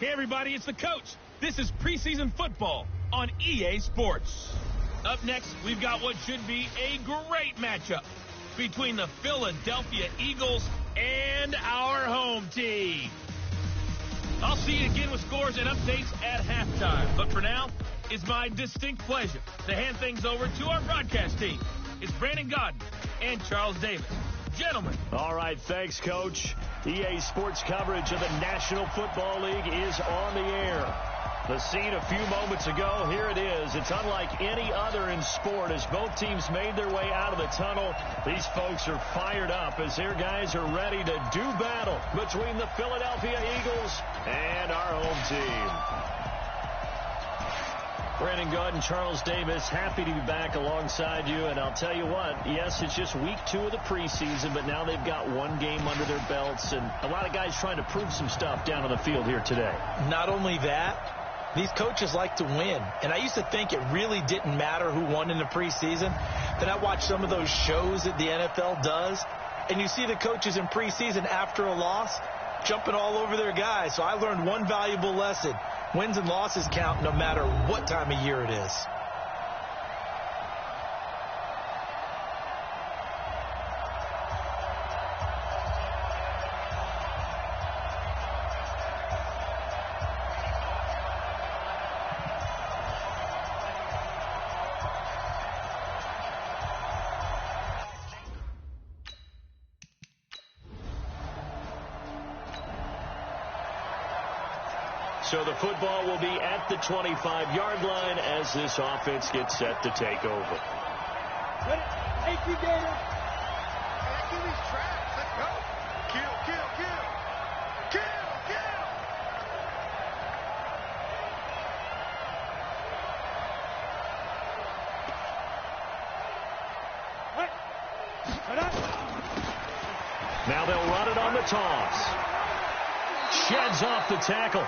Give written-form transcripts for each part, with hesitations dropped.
Hey, everybody, it's the coach. This is preseason football on EA Sports. Up next, we've got what should be a great matchup between the Philadelphia Eagles and our home team. I'll see you again with scores and updates at halftime. But for now, it's my distinct pleasure to hand things over to our broadcast team. It's Brandon Godden and Charles Davis. Gentlemen. All right, thanks, Coach. EA Sports coverage of the National Football League is on the air. The scene a few moments ago, here it is. It's unlike any other in sport as both teams made their way out of the tunnel. These folks are fired up as their guys are ready to do battle between the Philadelphia Eagles and our home team. Brandon Godden, Charles Davis, happy to be back alongside you. And I'll tell you what, yes, it's just week 2 of the preseason, but now they've got one game under their belts. And a lot of guys trying to prove some stuff down on the field here today. Not only that, these coaches like to win. And I used to think it really didn't matter who won in the preseason. Then I watched some of those shows that the NFL does, and you see the coaches in preseason after a loss jumping all over their guys. So I learned one valuable lesson. Wins and losses count no matter what time of year it is. So the football will be at the 25-yard line as this offense gets set to take over. Thank you, Gator. Back to these tracks. Let's go. Kill, kill, kill. Kill, kill. Now they'll run it on the toss. Sheds off the tackle.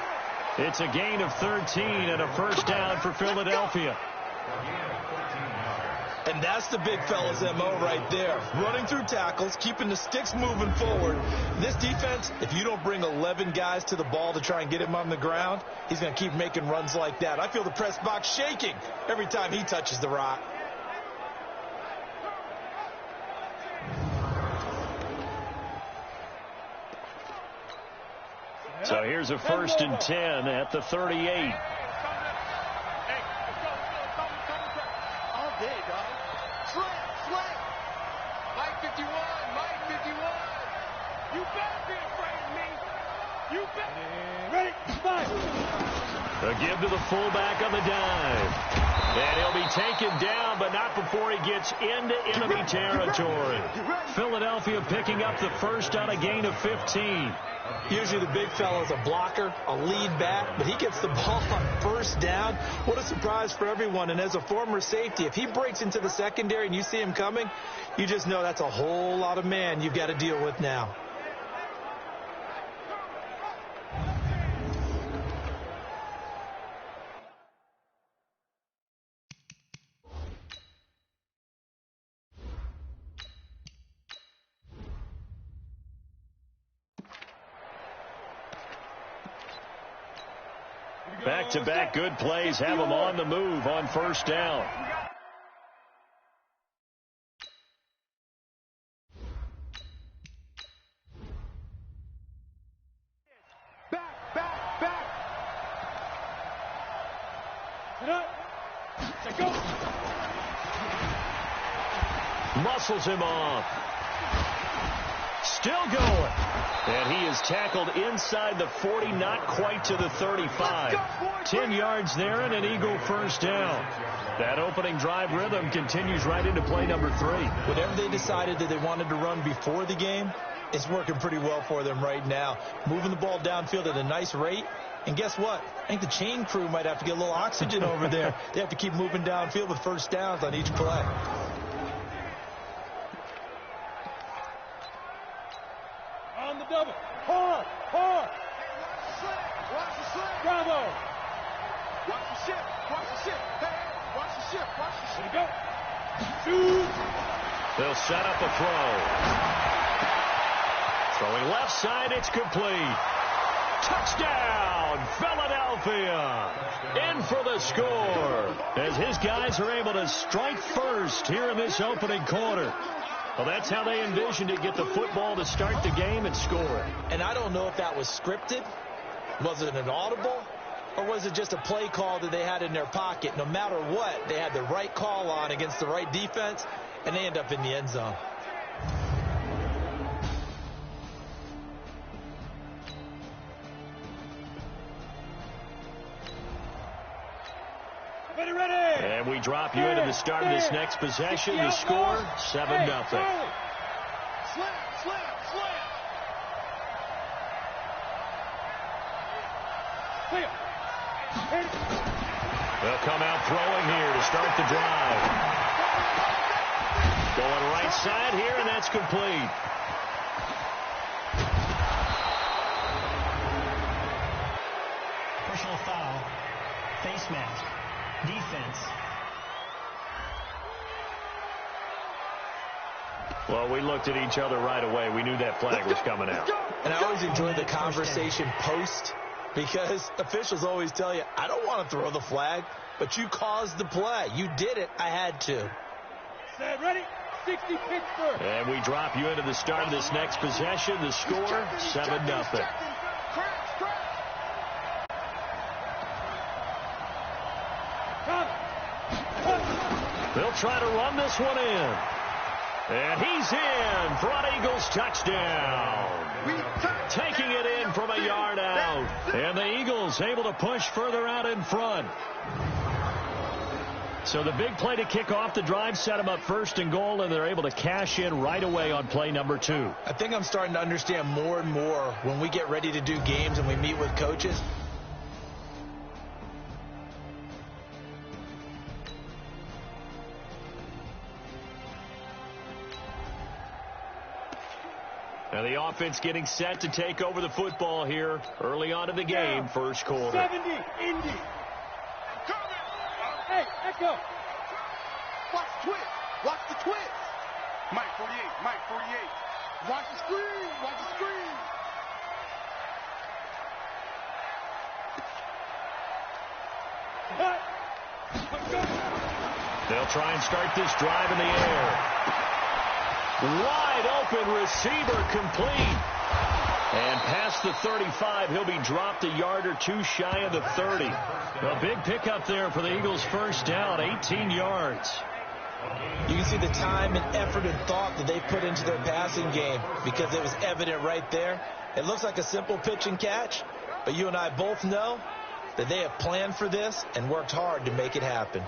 It's a gain of 13 and a first down for Philadelphia. And that's the big fella's MO right there. Running through tackles, keeping the sticks moving forward. This defense, if you don't bring 11 guys to the ball to try and get him on the ground, he's going to keep making runs like that. I feel the press box shaking every time he touches the rock. So here's a 1st and 10 at the 38. Hey, let's go. All day, dog. Slant. Mike 51. You better be afraid of me. You better. Ready? Five. A give to the fullback on the dive. And he'll be taken down, but not before he gets into enemy territory. Philadelphia picking up the first on a gain of 15. Usually the big fella is a blocker, a lead back, but he gets the ball on first down. What a surprise for everyone. And as a former safety, if he breaks into the secondary and you see him coming, you just know that's a whole lot of man you've got to deal with now. Back-to-back good plays have them on the move on first down. Back. Go. Muscles him off. Still going. And he is tackled inside the 40, not quite to the 35. 10 yards there and an Eagle first down. That opening drive rhythm continues right into play number 3. Whatever they decided that they wanted to run before the game, it's working pretty well for them right now. Moving the ball downfield at a nice rate. And guess what? I think the chain crew might have to get a little oxygen over there. They have to keep moving downfield with first downs on each play. On the double. Hard. Watch the slip. Bravo. Watch the ship. Hey, watch the ship. There you go. Shoot. They'll set up a throw. Throwing left side, it's complete. Touchdown, Philadelphia in for the score as his guys are able to strike first here in this opening quarter. Well, that's how they envisioned it, get the football to start the game and score. And I don't know if that was scripted. Was it an audible? Or was it just a play call that they had in their pocket? No matter what, they had the right call on against the right defense, and they end up in the end zone. And we drop you into the start of this next possession. The score, 7-0. Slam, slam, slam. They'll come out throwing here to start the drive. Going right side here, and that's complete. Personal foul, face mask, defense. Well, we looked at each other right away. We knew that flag was coming out. And I always enjoy the conversation post, because officials always tell you, I don't want to throw the flag, but you caused the play. You did it. I had to. Set, ready? 60 Pittsburgh. And we drop you into the start of this next possession. The score, 7-0. They'll try to run this one in. And he's in for an Eagles touchdown. Taking it in from a yard out. And the Eagles able to push further out in front. So the big play to kick off the drive set them up first and goal, and they're able to cash in right away on play number 2. I think I'm starting to understand more and more when we get ready to do games and we meet with coaches. Now the offense getting set to take over the football here early on in the game, first quarter. 70, Indy. Hey, Echo. Watch the twist. Watch the twist. Mike 48, Mike 48. Watch the screen. Watch the screen. They'll try and start this drive in the air. Wide open receiver complete. And past the 35, he'll be dropped a yard or two shy of the 30. A big pickup there for the Eagles' first down, 18 yards. You can see the time and effort and thought that they put into their passing game, because it was evident right there. It looks like a simple pitch and catch, but you and I both know that they have planned for this and worked hard to make it happen.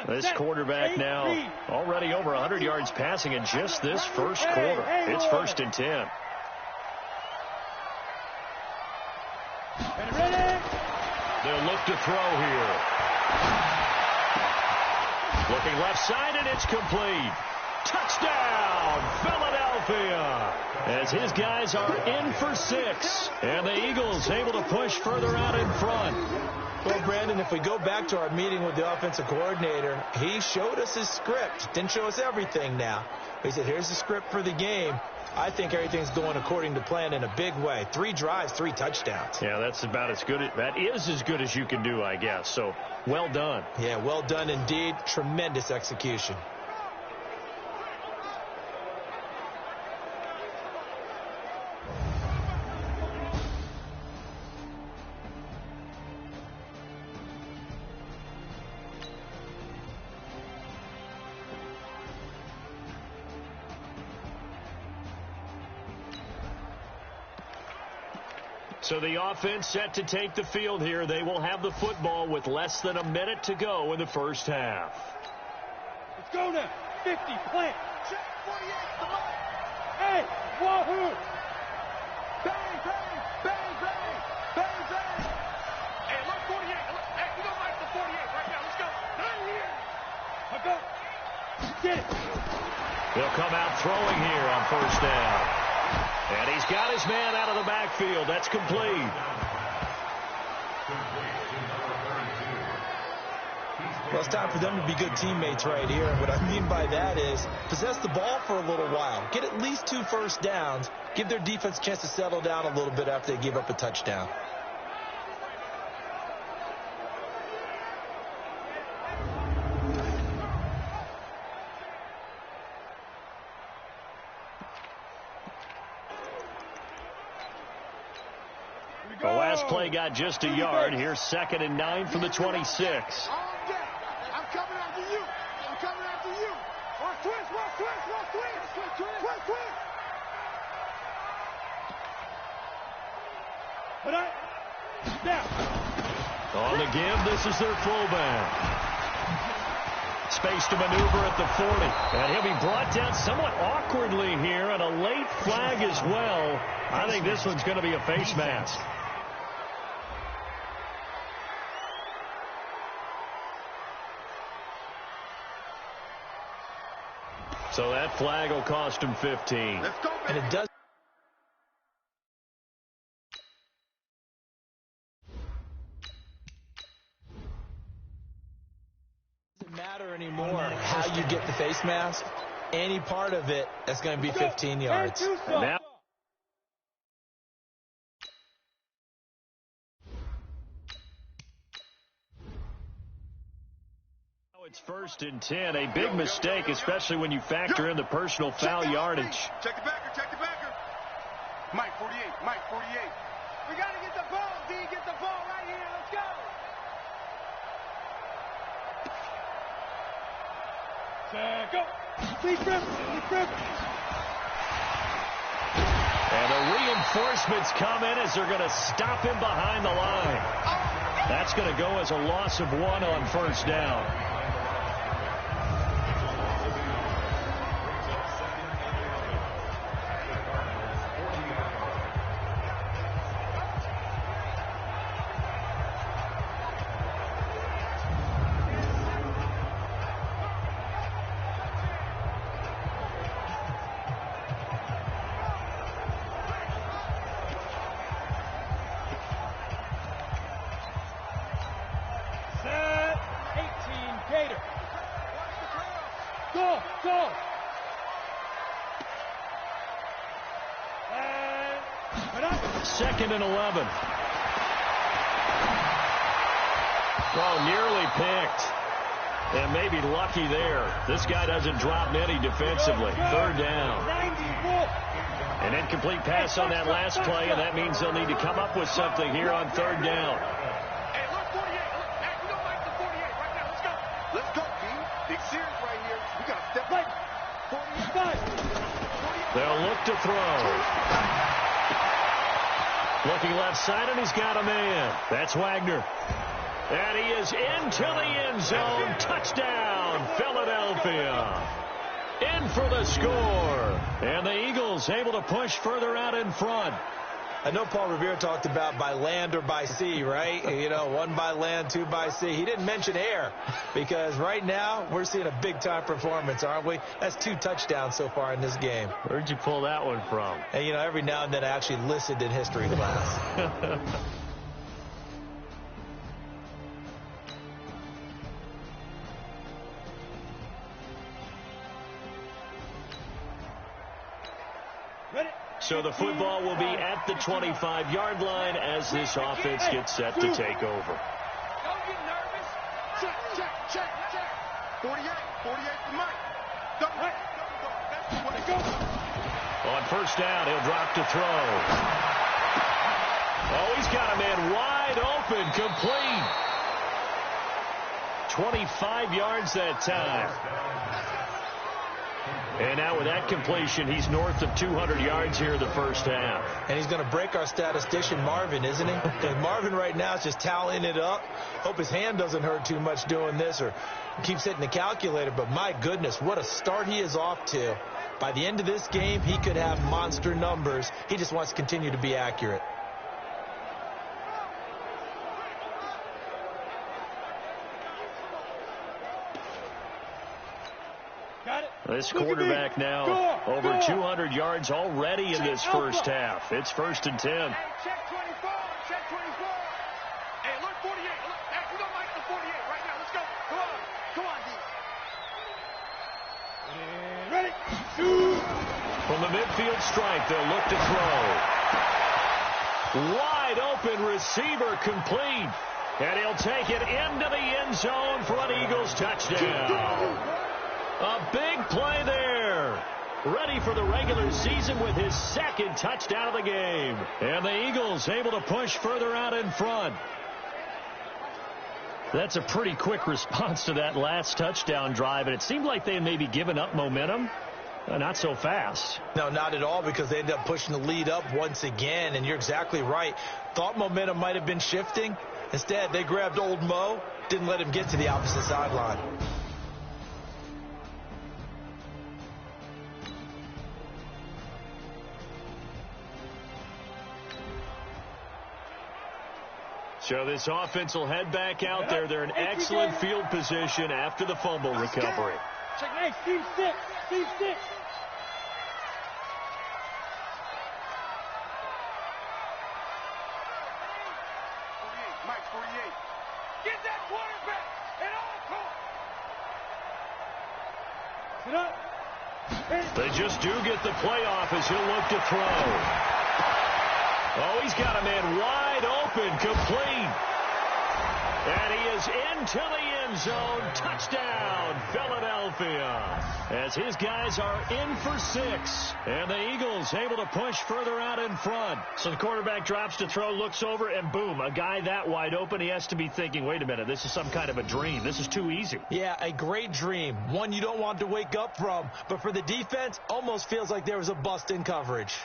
This quarterback now already over 100 yards passing in just this first quarter. It's 1st and 10. They'll look to throw here. Looking left side, and it's complete. Touchdown, Philadelphia, as his guys are in for 6. And the Eagles able to push further out in front. Well, Brandon, if we go back to our meeting with the offensive coordinator, he showed us his script. Didn't show us everything now. He said, here's the script for the game. I think everything's going according to plan in a big way. 3 drives, 3 touchdowns. Yeah, that's about as good. That is as good as you can do, I guess. So, well done. Yeah, well done indeed. Tremendous execution. So the offense set to take the field here. They will have the football with less than a minute to go in the first half. Let's go now. 50, plant. Check 48, the line. Hey, wahoo. Bang, bang, bang, bang, bang, bang. Hey, look, 48. Hey, we don't like the 48 right now. Let's go. Not here. Let's go. Get it. They'll come out throwing here on first down. And he's got his man out of the backfield. That's complete. Well, it's time for them to be good teammates right here. And what I mean by that is possess the ball for a little while. Get at least 2 first downs. Give their defense a chance to settle down a little bit after they give up a touchdown. The last play got just a yard. Here's 2nd and 9 from the 26. I'm coming after you. I'm coming after you. Watch twist. Put up. Now. On the give, this is their fullback. Space to maneuver at the 40. And he'll be brought down somewhat awkwardly here, and a late flag as well. I think this one's going to be a face mask. So that flag will cost him 15. Let's go, and it does. Doesn't matter anymore how you get the face mask. Any part of it, that's going to be 15 yards. And now it's 1st and 10. A big mistake, especially when you factor in the personal foul yardage. Check the backer. Mike 48. We got to get the ball, D. Get the ball right here. Let's go. Set, go. Please grip. And the reinforcements come in as they're going to stop him behind the line. That's going to go as a loss of 1 on 1st down. Go. 2nd and 11. Oh, nearly picked. And maybe lucky there. This guy doesn't drop many defensively. 3rd down. An incomplete pass on that last play, and that means they'll need to come up with something here on 3rd down. Hey, look, 48. Look, we don't like the 48 right now. Let's go. Let's go, B. Big series right here. We got to step right. 45. They'll look to throw. Looking left side, and he's got a man. That's Wagner. And he is into the end zone. Touchdown, Philadelphia. In for the score. And the Eagles able to push further out in front. I know Paul Revere talked about by land or by sea, right? 1 by land, 2 by sea. He didn't mention air because right now we're seeing a big-time performance, aren't we? That's 2 touchdowns so far in this game. Where'd you pull that one from? And, every now and then I actually listened in history class. So the football will be at the 25-yard line as this offense gets set to take over. Don't get nervous. Check. 48 for Mike. That's the way to go. On 1st down, he'll drop to throw. Oh, he's got a man wide open, complete. 25 yards that time. And now with that completion, he's north of 200 yards here in the 1st half. And he's going to break our statistician, Marvin, isn't he? Because Marvin right now is just tallying it up. Hope his hand doesn't hurt too much doing this or keeps hitting the calculator. But my goodness, what a start he is off to. By the end of this game, he could have monster numbers. He just wants to continue to be accurate. This quarterback now over 200 yards already in this 1st half. It's 1st and 10. Hey, check 24. Hey, look, 48. Look, we don't like the 48 right now. Let's go. Come on. From the midfield stripe, they'll look to throw. Wide open receiver complete. And he'll take it into the end zone for an Eagles touchdown. A big play there. Ready for the regular season with his second touchdown of the game. And the Eagles able to push further out in front. That's a pretty quick response to that last touchdown drive, and it seemed like they had maybe given up momentum. Not so fast. No, not at all, because they ended up pushing the lead up once again, and you're exactly right. Thought momentum might have been shifting. Instead, they grabbed old Mo, didn't let him get to the opposite sideline. So this offense will head back out there. They're in excellent field position after the fumble recovery. Hey, Steve Stick. Steve Stick. Mike 48. Get that quarterback at all costs. Sit up. They just do get the playoff as he'll look to throw. Oh, he's got a man wide open, complete. And he is into the end zone. Touchdown, Philadelphia. As his guys are in for 6. And the Eagles able to push further out in front. So the quarterback drops to throw, looks over, and boom, a guy that wide open, he has to be thinking, wait a minute, this is some kind of a dream. This is too easy. Yeah, a great dream. One you don't want to wake up from. But for the defense, almost feels like there was a bust in coverage.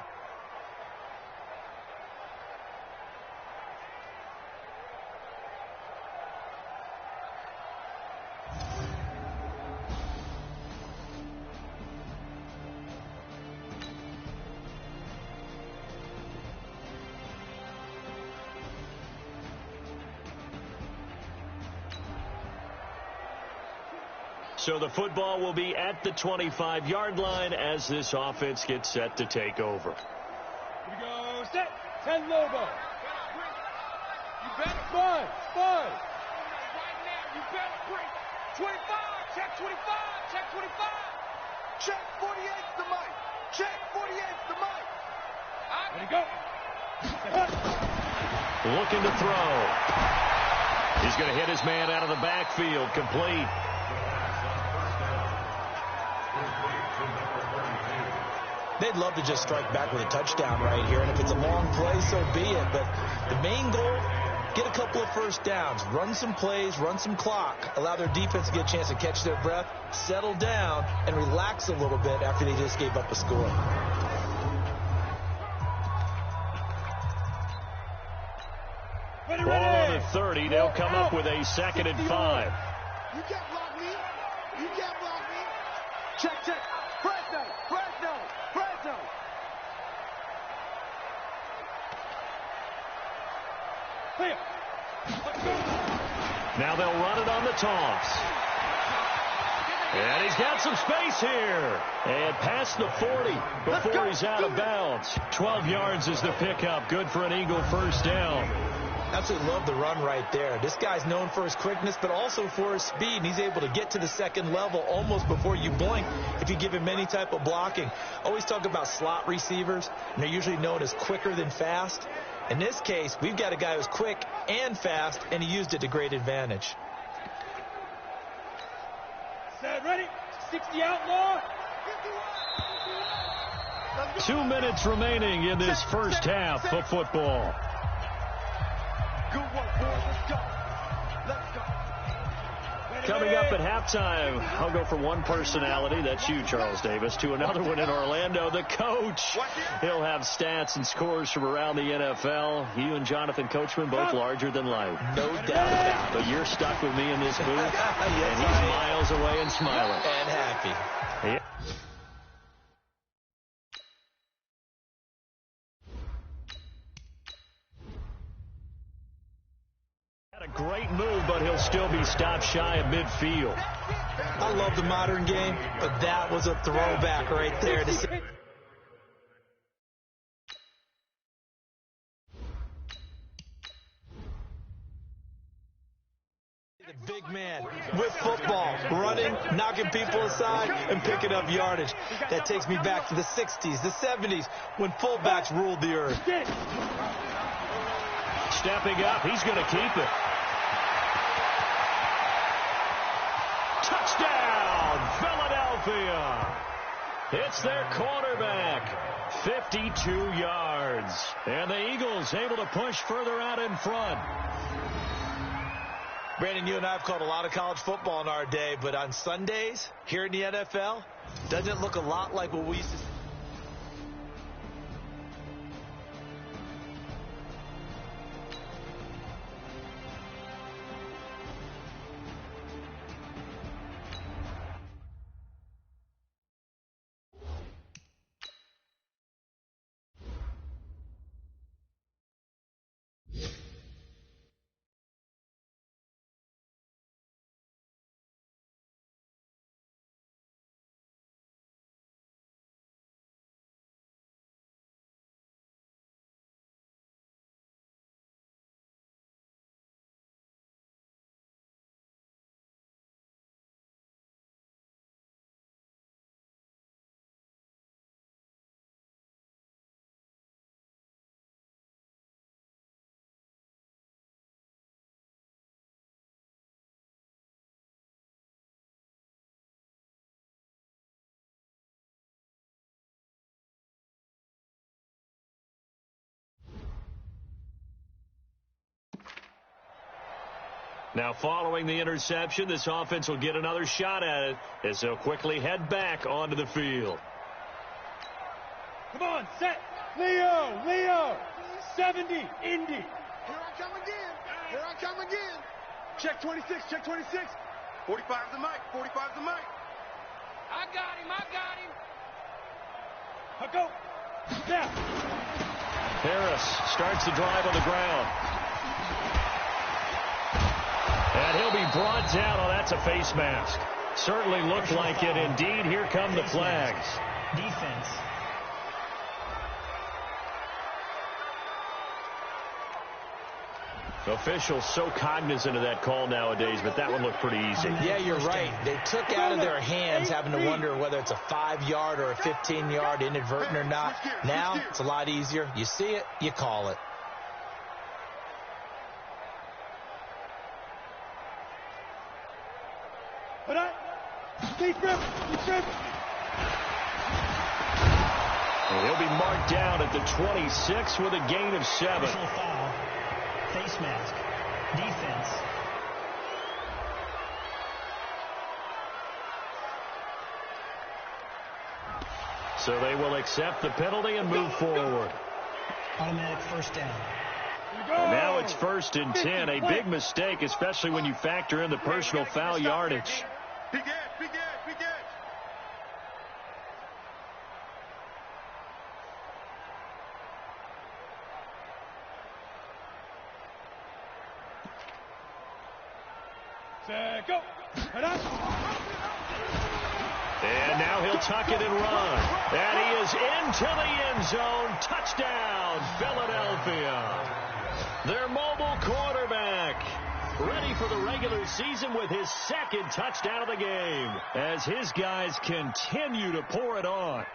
So the football will be at the 25-yard line as this offense gets set to take over. Here we go. Set. 10 Lobo. You better spud. Spud. Right now, you better bring 25. Check 25. Check 25. Check 48's the mic. Check 48's the mic. Let it go. Looking to throw. He's going to hit his man out of the backfield. Complete. They'd love to just strike back with a touchdown right here, and if it's a long play, so be it. But the main goal, get a couple of first downs, run some plays, run some clock, allow their defense to get a chance to catch their breath, settle down, and relax a little bit after they just gave up a score. Ball on the 30. They'll come up with a 2nd and 5. You can't block me. You can't block me. Check, check. Fresno. Fresno. Fresno. Here. Now they'll run it on the toss. And he's got some space here. And past the 40 before he's out of bounds. 12 yards is the pickup. Good for an Eagle first down. Absolutely love the run right there. This guy's known for his quickness, but also for his speed. And he's able to get to the second level almost before you blink if you give him any type of blocking. Always talk about slot receivers, and they're usually known as quicker than fast. In this case, we've got a guy who's quick and fast, and he used it to great advantage. Set, ready? 60 outlaw. 2 minutes remaining in this first half of football. Good work, boys. Let's go. Let's go. Coming up at halftime, I'll go from one personality, that's you, Charles Davis, to another one in Orlando, the coach. He'll have stats and scores from around the NFL. You and Jonathan Coachman, both larger than life. No doubt about it. But you're stuck with me in this booth, Yes, and he's miles away and smiling. And happy. Yeah. A great move, but he'll still be stopped shy of midfield. I love the modern game, but that was a throwback right there. The big man with football, running, knocking people aside, and picking up yardage. That takes me back to the 60s, the 70s, when fullbacks ruled the earth. Stepping up, he's going to keep it. Touchdown, Philadelphia! It's their quarterback, 52 yards. And the Eagles able to push further out in front. Brandon, you and I have called a lot of college football in our day, but on Sundays, here in the NFL, doesn't it look a lot like what we used to see? Now, following the interception, this offense will get another shot at it as they'll quickly head back onto the field. Come on, set. Leo. 70, Indy. Here I come again. Check 26. 45's the mic. I got him. I go. Now. Harris starts the drive on the ground. And he'll be brought down. Oh, that's a face mask. Certainly looked like it. Indeed, here come the flags. Defense. Officials so cognizant of that call nowadays, but that one looked pretty easy. Yeah, you're right. They took out of their hands having to wonder whether it's a 5-yard or a 15-yard inadvertent or not. Now, it's a lot easier. You see it, you call it. And he'll be marked down at the 26 with a gain of 7. Personal foul. Face mask. Defense. So they will accept the penalty and move forward. Automatic first down. And now it's 1st and 10. A big mistake, especially when you factor in the personal foul yardage. Big edge. Go. And now he'll tuck it and run. And he is into the end zone. Touchdown, Philadelphia. Their mobile quarterback, ready for the regular season with his 2nd touchdown of the game, as his guys continue to pour it on.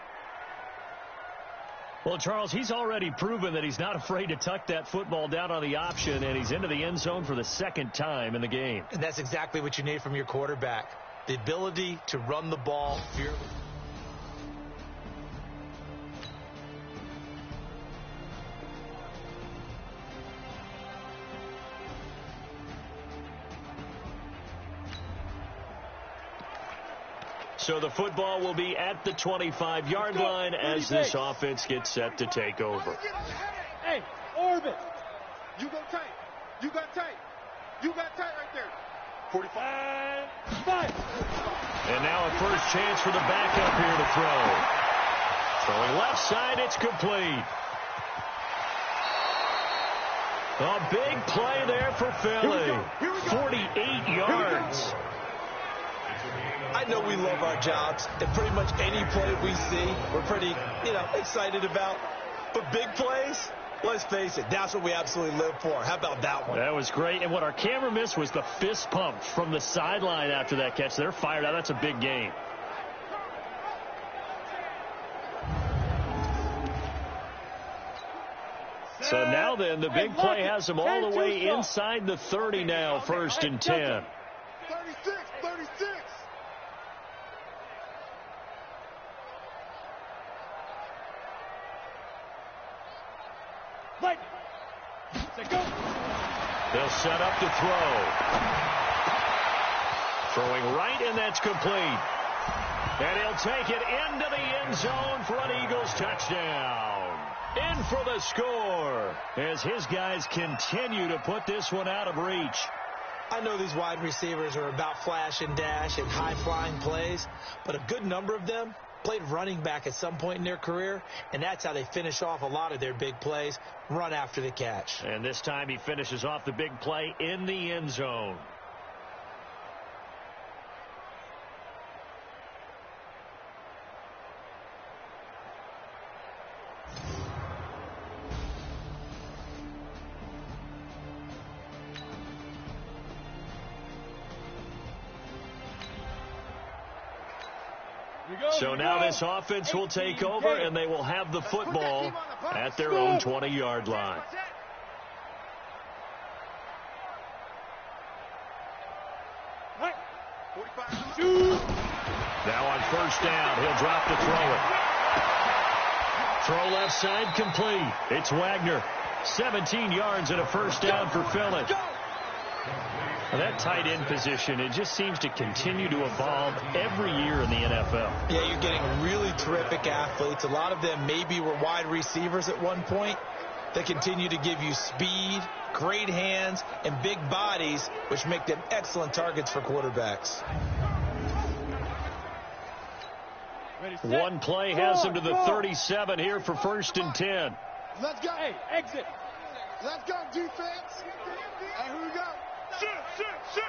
Well, Charles, he's already proven that he's not afraid to tuck that football down on the option, and he's into the end zone for the 2nd time in the game. And that's exactly what you need from your quarterback. The ability to run the ball fearlessly. So the football will be at the 25-yard line as this offense gets set to take over. Hey, orbit. You got tight right there. 45. 5. And now a first chance for the backup here to throw. Throwing left side, it's complete. A big play there for Philly. 48 yards. I know we love our jobs, and pretty much any play we see, we're pretty, excited about. But big plays, Let's face it, that's what we absolutely live for. How about that one? That was great. And what our camera missed was the fist pump from the sideline after that catch. They're fired out. That's a big game. So now then, the big play has them all the way inside the 30 now, 1st and 10. 36, 36. Right. Go. They'll set up to throw. Throwing right, and that's complete. And he'll take it into the end zone for an Eagles touchdown. In for the score as his guys continue to put this one out of reach. I know these wide receivers are about flash and dash and high-flying plays, but a good number of them played running back at some point in their career, and that's how they finish off a lot of their big plays, run after the catch. And this time he finishes off the big play in the end zone. So now this offense will take over, and they will have the football at their own 20-yard line. Now on 1st down, he'll drop to throw it. Throw left side complete. It's Wagner. 17 yards and a 1st down for Philly. Well, that tight end position, it just seems to continue to evolve every year in the NFL. Yeah, you're getting really terrific athletes. A lot of them maybe were wide receivers at one point. They continue to give you speed, great hands, and big bodies, which make them excellent targets for quarterbacks. One play has him to the 37 here for 1st and 10. Let's go. Hey, exit. Let's go, defense. Hey, here we go. Shoot.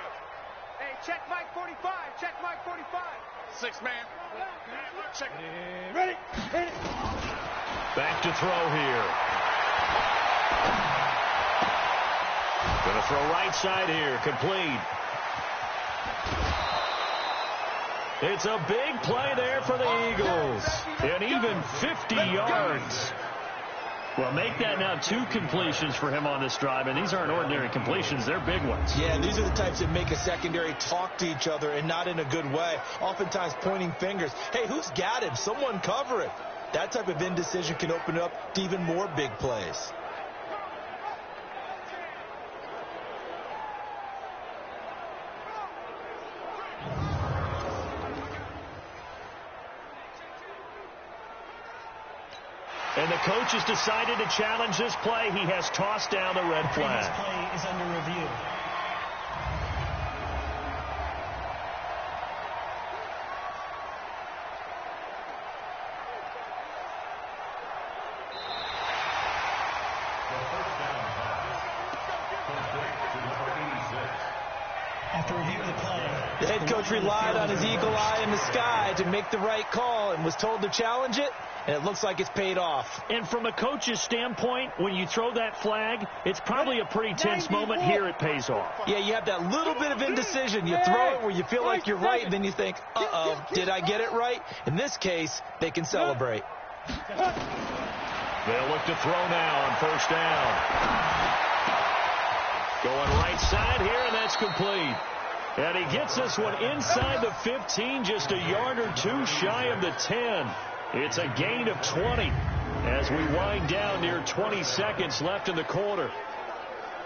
Hey, check Mike 45. Check Mike 45. 6 man. Check. Ready. Hit it. Back to throw here. Going to throw right side here. Complete. It's a big play there for the Eagles. And even 50 yards. Well, make that now 2 completions for him on this drive, and these aren't ordinary completions. They're big ones. Yeah, these are the types that make a secondary talk to each other and not in a good way, oftentimes pointing fingers. Hey, who's got him? Someone cover it. That type of indecision can open up to even more big plays. And the coach has decided to challenge this play. He has tossed down the red flag. This play is under review. After review of the play, the head coach relied on his eagle eye in the sky to make the right call and was told to challenge it, and it looks like it's paid off. And from a coach's standpoint, when you throw that flag, it's probably a pretty tense moment. Here it pays off. Yeah, you have that little bit of indecision. You throw it where you feel like you're right, and then you think, uh-oh, did I get it right? In this case, they can celebrate. They'll look to throw now on 1st down. Going right side here, and that's complete. And he gets this one inside the 15, just a yard or 2 shy of the 10. It's a gain of 20 as we wind down near 20 seconds left in the quarter.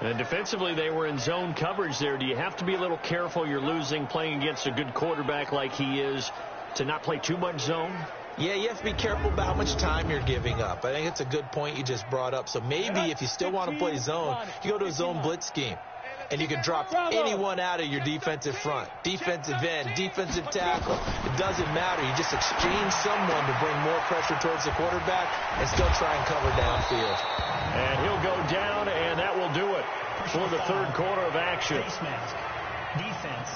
And defensively, they were in zone coverage there. Do you have to be a little careful? You're losing, playing against a good quarterback like he is, to not play too much zone? Yeah, you have to be careful about how much time you're giving up. I think it's a good point you just brought up. So maybe if you still want to play zone, you go to a zone blitz scheme. And you can drop anyone out of your defensive front. Defensive end, defensive tackle. It doesn't matter. You just exchange someone to bring more pressure towards the quarterback and still try and cover downfield. And he'll go down, and that will do it for the 3rd quarter of action. face mask, defense.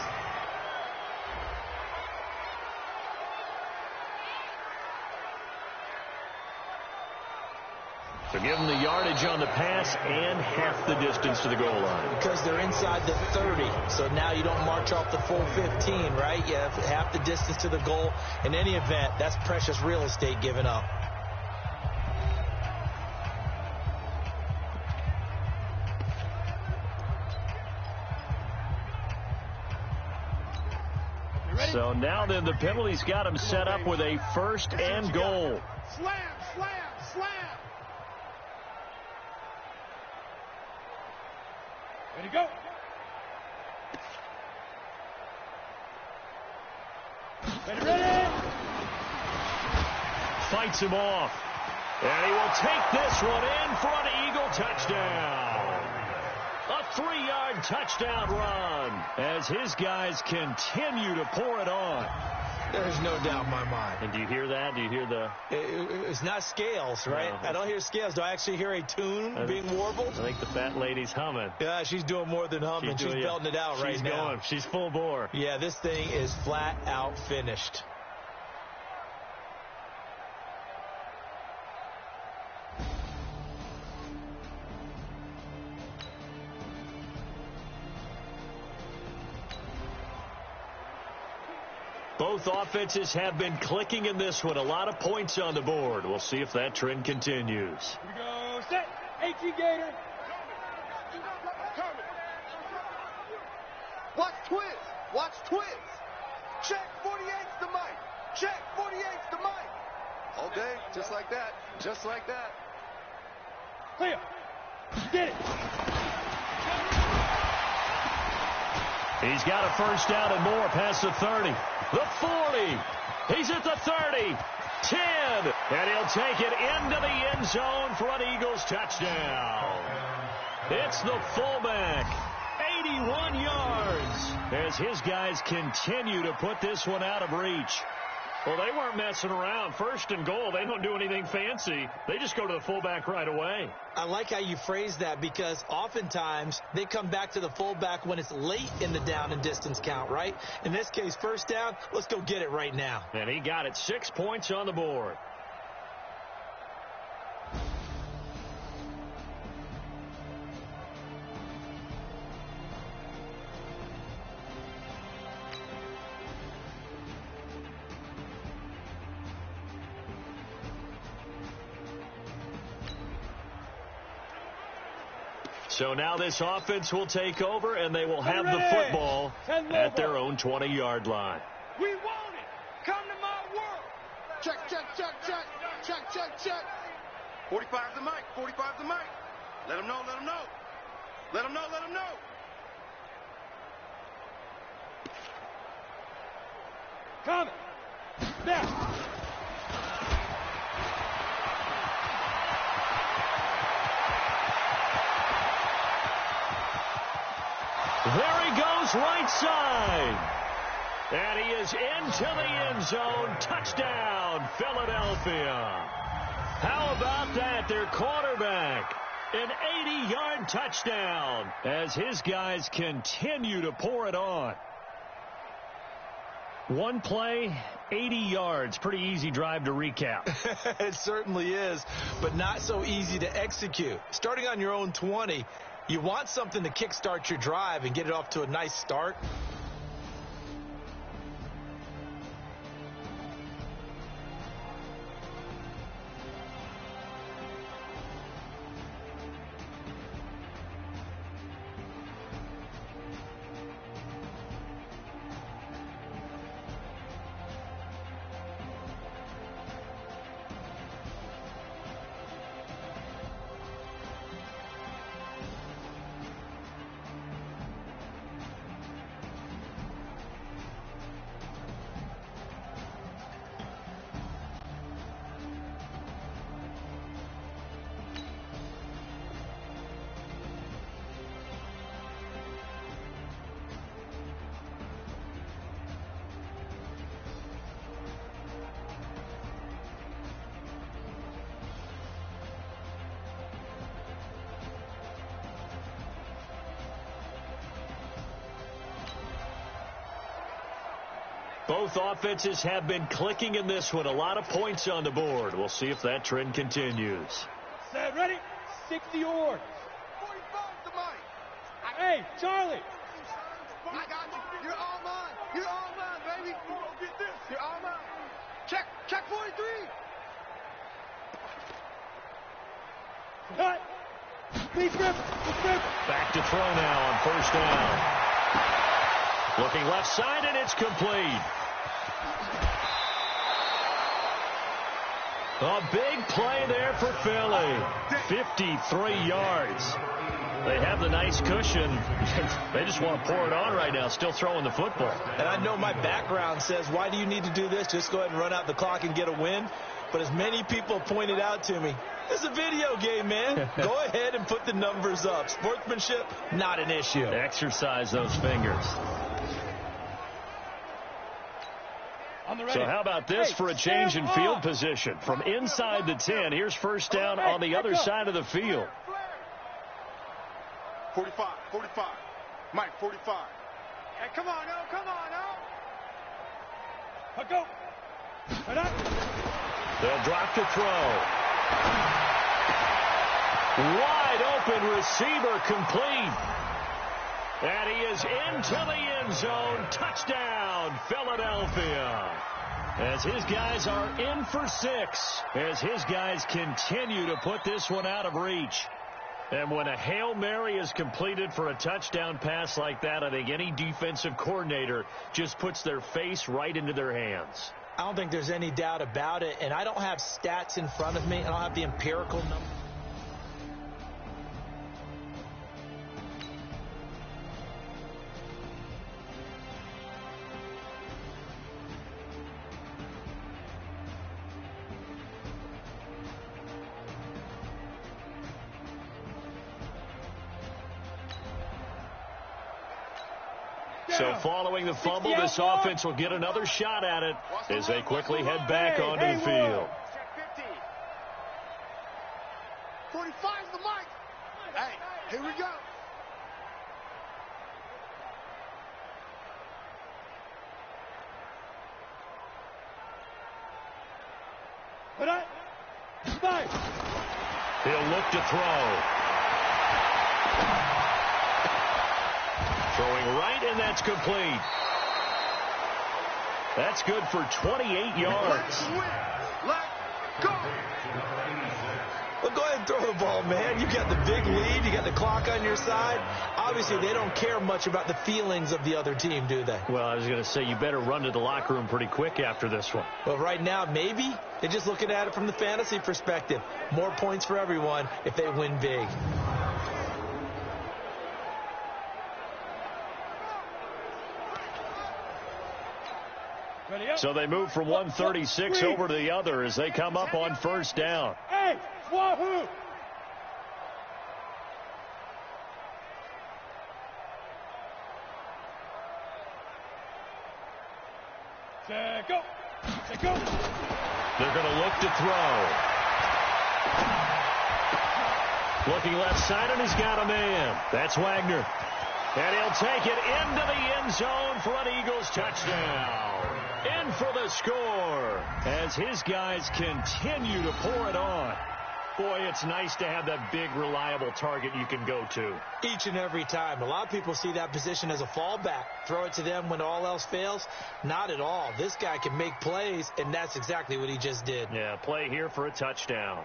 So give them the yardage on the pass and half the distance to the goal line. Because they're inside the 30. So now you don't march off the full 15, right? You have half the distance to the goal. In any event, that's precious real estate given up. So now then the penalty's got him set up with a first and goal. Slam, slam, slam. Ready, go. Ready. Fights him off. And he will take this one in for an Eagle touchdown. A 3-yard touchdown run as his guys continue to pour it on. There's no doubt in my mind. And do you hear that? Do you hear the... It's not scales, right? No. I don't hear scales. Do I actually hear a tune being warbled? I think the fat lady's humming. Yeah, she's doing more than humming. She's belting it out right now. She's going. She's full bore. Yeah, this thing is flat out finished. Both offenses have been clicking in this one. A lot of points on the board. We'll see if that trend continues. Here we go. Set. 18 Gator. Watch twins. Watch twins. Check 48's the mic. Check 48's the mic. All day, just like that. Just like that. Clear. Get it. He's got a first down and more past the 30. The 40. He's at the 30. 10. And he'll take it into the end zone for an Eagles touchdown. It's the fullback. 81 yards as his guys continue to put this one out of reach. Well, they weren't messing around. First and goal, they don't do anything fancy. They just go to the fullback right away. I like how you phrase that because oftentimes they come back to the fullback when it's late in the down and distance count, right? In this case, first down, let's go get it right now. And he got it. 6 points on the board. So now this offense will take over, and they will have the football at their own 20-yard line. We want it. Come to my world. Check, check, check, check. Check, check, check. 45's the mic. 45's the mic. Let him know, let him know. Let him know, let him know. Coming. Now. There he goes, right side. And he is into the end zone. Touchdown, Philadelphia. How about that? Their quarterback. An 80-yard touchdown as his guys continue to pour it on. One play, 80 yards. Pretty easy drive to recap. It certainly is, but not so easy to execute. Starting on your own 20, you want something to kickstart your drive and get it off to a nice start. Both offenses have been clicking in this one. A lot of points on the board. We'll see if that trend continues. Set, ready? 60 yards. 45 to Mike. Hey, Charlie. I got you. You're all mine. You're all mine, baby. Get this. You're all mine. Check 43. Cut. Big grip. Back to throw now on first down. Looking left side, and it's complete. A big play there for Philly. 53 yards. They have the nice cushion. They just want to pour it on right now, still throwing the football. And I know my background says, why do you need to do this? Just go ahead and run out the clock and get a win. But as many people pointed out to me, it's a video game, man. Go ahead and put the numbers up. Sportsmanship, not an issue. Exercise those fingers. So how about this for a change in field position? From inside the 10, here's first down on the other side of the field. 45. Mike, 45. Hey, come on, no, come on, no. Go. They'll drop to throw. Wide open receiver complete. And he is into the end zone. Touchdown, Philadelphia. As his guys are in for 6. As his guys continue to put this one out of reach. And when a Hail Mary is completed for a touchdown pass like that, I think any defensive coordinator just puts their face right into their hands. I don't think there's any doubt about it. And I don't have stats in front of me. I don't have the empirical numbers. So following the fumble, this offense will get another shot at it as they quickly head back onto the field. Check 50. 45's the Mike. Hey, here we go. He'll look to throw. Throwing right, and that's complete. That's good for 28 yards. Let go. Well, go ahead and throw the ball, man. You got the big lead. You got the clock on your side. Obviously, they don't care much about the feelings of the other team, do they? Well, I was going to say, you better run to the locker room pretty quick after this one. Well, right now, maybe. They're just looking at it from the fantasy perspective. More points for everyone if they win big. So they move from 136 over to the other as they come up on first down. Hey, wahoo! Go. They're going to look to throw. Looking left side, and he's got a man. That's Wagner. And he'll take it into the end zone for an Eagles touchdown. In for the score as his guys continue to pour it on. Boy, it's nice to have that big, reliable target you can go to. Each and every time. A lot of people see that position as a fallback. Throw it to them when all else fails. Not at all. This guy can make plays, and that's exactly what he just did. Yeah, play here for a touchdown.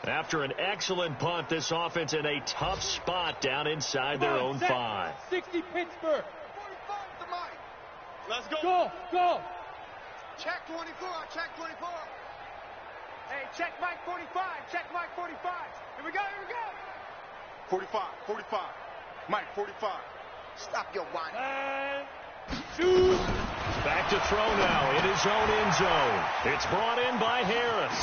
After an excellent punt, this offense in a tough spot down inside their own 5. 60 Pittsburgh. 45 to Mike. Let's go. Go. Check 24. Check 24. Hey, check Mike 45. Check Mike 45. Here we go. 45. Mike, 45. Stop your whining. Back to throw now in his own end zone. It's brought in by Harris.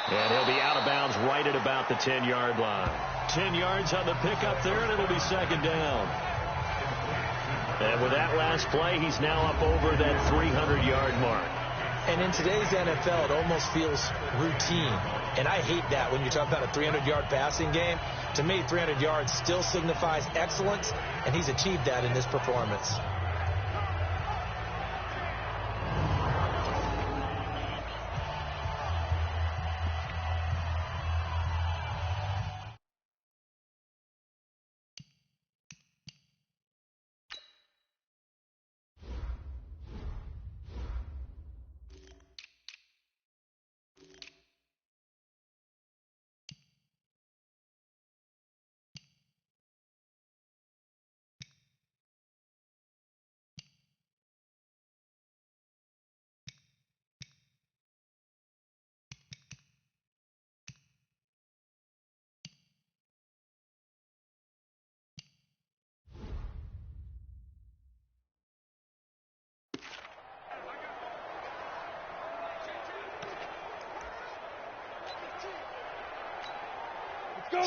And he'll be out of bounds right at about the 10-yard line. 10 yards on the pickup there, and it'll be second down. And with that last play, he's now up over that 300-yard mark. And in today's NFL, it almost feels routine. And I hate that when you talk about a 300-yard passing game. To me, 300 yards still signifies excellence, and he's achieved that in this performance.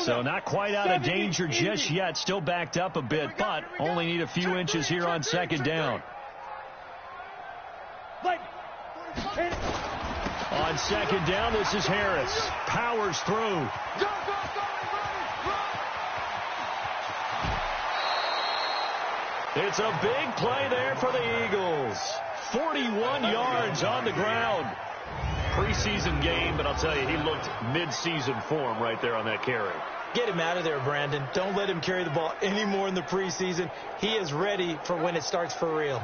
So not quite out of danger just yet. Still backed up a bit, but only need a few inches here on second down. On second down, this is Harris. Powers through. It's a big play there for the Eagles. 41 yards on the ground. Preseason game, but I'll tell you, he looked mid-season form right there on that carry. Get him out of there, Brandon. Don't let him carry the ball anymore in the preseason. He is ready for when it starts for real.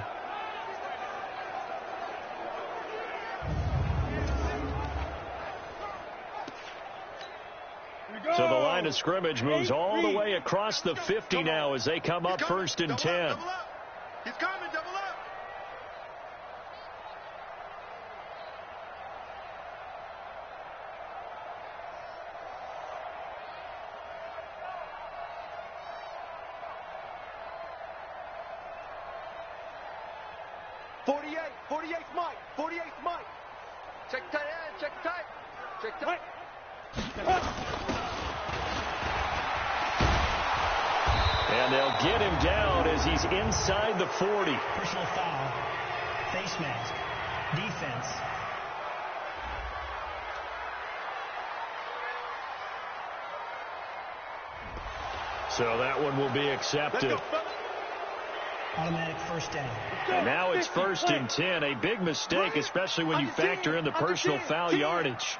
So the line of scrimmage moves all the way across the 50 now as they come up first and 10. He's coming, double up. Mike. 48's Mike. Check tight end, check tight. Check tight. And they'll get him down as he's inside the 40. Personal foul. Face mask. Defense. So that one will be accepted. Automatic first down. And now it's first and 10. A big mistake, especially when you factor in the personal foul yardage.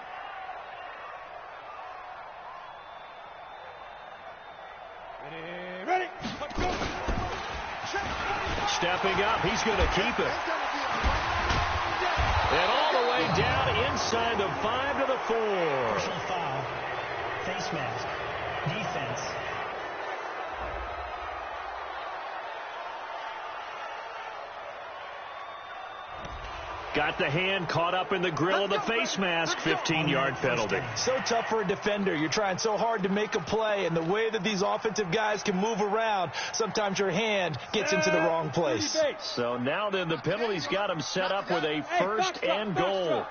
Ready. Stepping up, he's going to keep it. And all the way down inside the 5 to the 4. Personal foul. Face mask. Defense. Got the hand caught up in the grill of the face mask. 15-yard penalty. So tough for a defender. You're trying so hard to make a play, and the way that these offensive guys can move around, sometimes your hand gets into the wrong place. So now then the penalty's got him set up with a first and goal.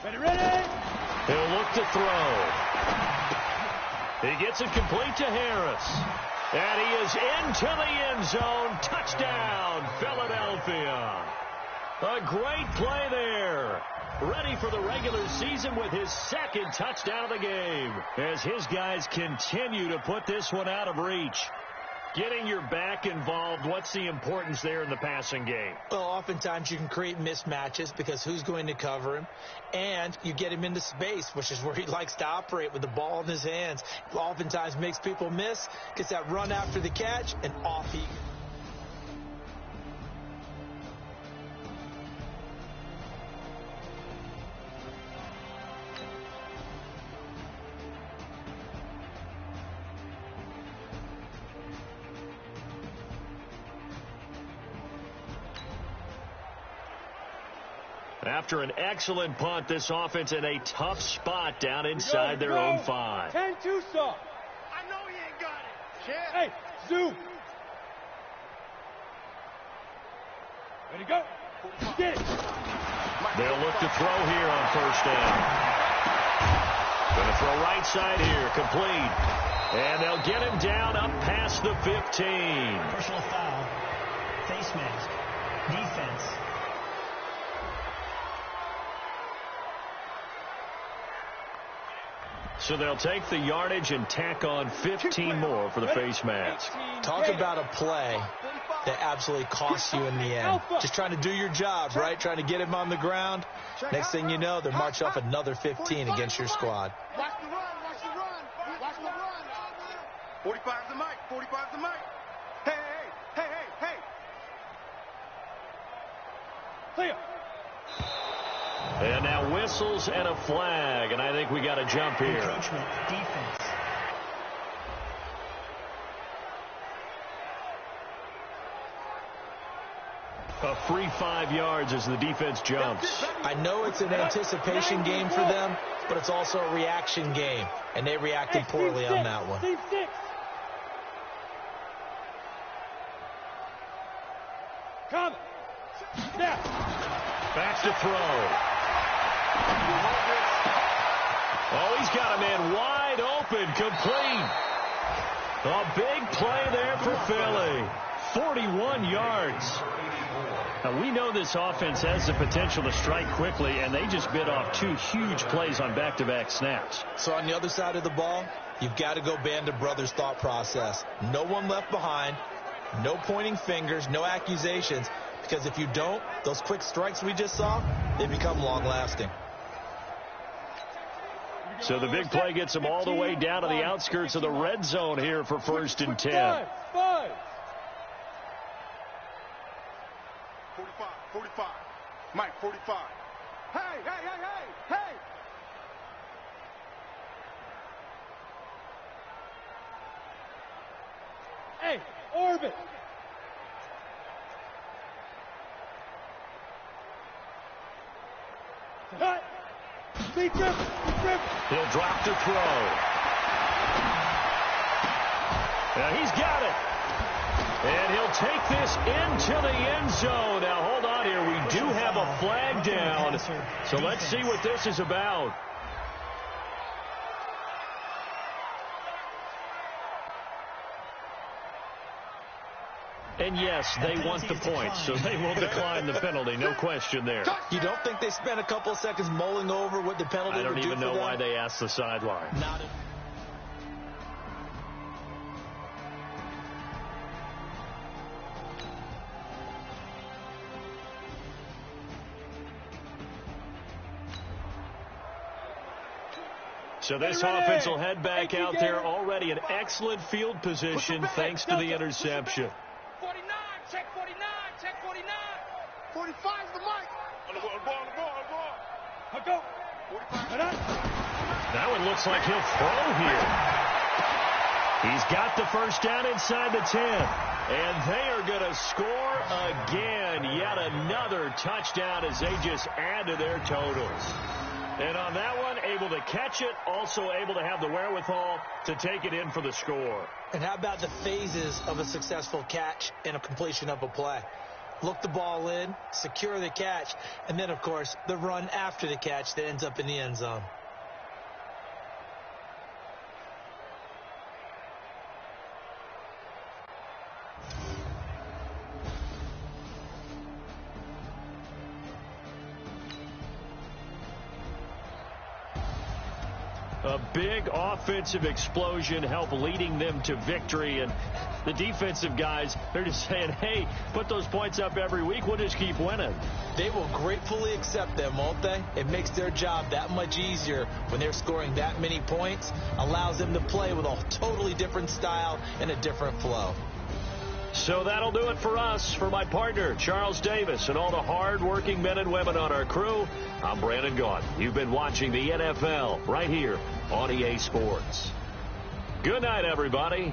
Ready. He'll look to throw. He gets it complete to Harris. And he is into the end zone. Touchdown, Philadelphia. A great play there. Ready for the regular season with his second touchdown of the game, as his guys continue to put this one out of reach. Getting your back involved, what's the importance there in the passing game? Well, oftentimes you can create mismatches because who's going to cover him? And you get him into space, which is where he likes to operate with the ball in his hands. Oftentimes makes people miss, gets that run after the catch, and off he goes. After an excellent punt, this offense in a tough spot down inside their own 5. 10-2 soft. I know he ain't got it. Chance. Hey, zoom. Ready to go. Get it. They'll look to throw here on first down. Going to throw right side here, complete. And they'll get him down up past the 15. Personal foul. Face mask. Defense. So they'll take the yardage and tack on 15 more for the face mask. Talk about a play that absolutely costs you in the end. Just trying to do your job, right? Trying to get him on the ground. Next thing you know, they're marching off another 15 against your squad. Watch the run. Watch the run. Watch the run. 45's the mic. 45's the mic. Hey, hey, hey, hey, hey. Clear. And now whistles and a flag, and I think we got a jump here. Encroachment. Defense. A free 5 yards as the defense jumps. I know it's an anticipation game for them, but it's also a reaction game, and they reacted poorly on that one. Team 6. Coming. Snap. Back to throw. Oh, he's got a man wide open, complete. A big play there for Philly. 41 yards. Now, we know this offense has the potential to strike quickly, and they just bit off 2 huge plays on back-to-back snaps. So on the other side of the ball, you've got to go Band of Brothers thought process. No one left behind, no pointing fingers, no accusations, because if you don't, those quick strikes we just saw, they become long-lasting. So the big play gets them all the way down to the outskirts of the red zone here for 1st and 10. 5. 45. Mike, 45. Hey, hey, hey, hey, hey. Hey, orbit. Cut. Speed trip. He'll drop to throw. Now he's got it. And he'll take this into the end zone. Now, hold on here. We do have a flag down. So let's see what this is about. And yes, they want the points, so they will decline the penalty. No question there. You don't think they spent a couple of seconds mulling over what the penalty would do for them? I don't even know why they asked the sideline. Not a So this offense will head back out there, already in excellent field position thanks to the interception. 49, check 49, check 49. 45's the mic. On the ball. I'll go. 45. That one looks like he'll throw here. He's got the first down inside the 10. And they are going to score again. Yet another touchdown as they just add to their totals. And on that one, able to catch it, also able to have the wherewithal to take it in for the score. And how about the phases of a successful catch and a completion of a play? Look the ball in, secure the catch, and then, of course, the run after the catch that ends up in the end zone. A big offensive explosion helped leading them to victory. And the defensive guys, they're just saying, hey, put those points up every week. We'll just keep winning. They will gratefully accept them, won't they? It makes their job that much easier when they're scoring that many points. Allows them to play with a totally different style and a different flow. So that'll do it for us. For my partner, Charles Davis, and all the hard-working men and women on our crew, I'm Brandon Gaudin. You've been watching the NFL right here on EA Sports. Good night, everybody.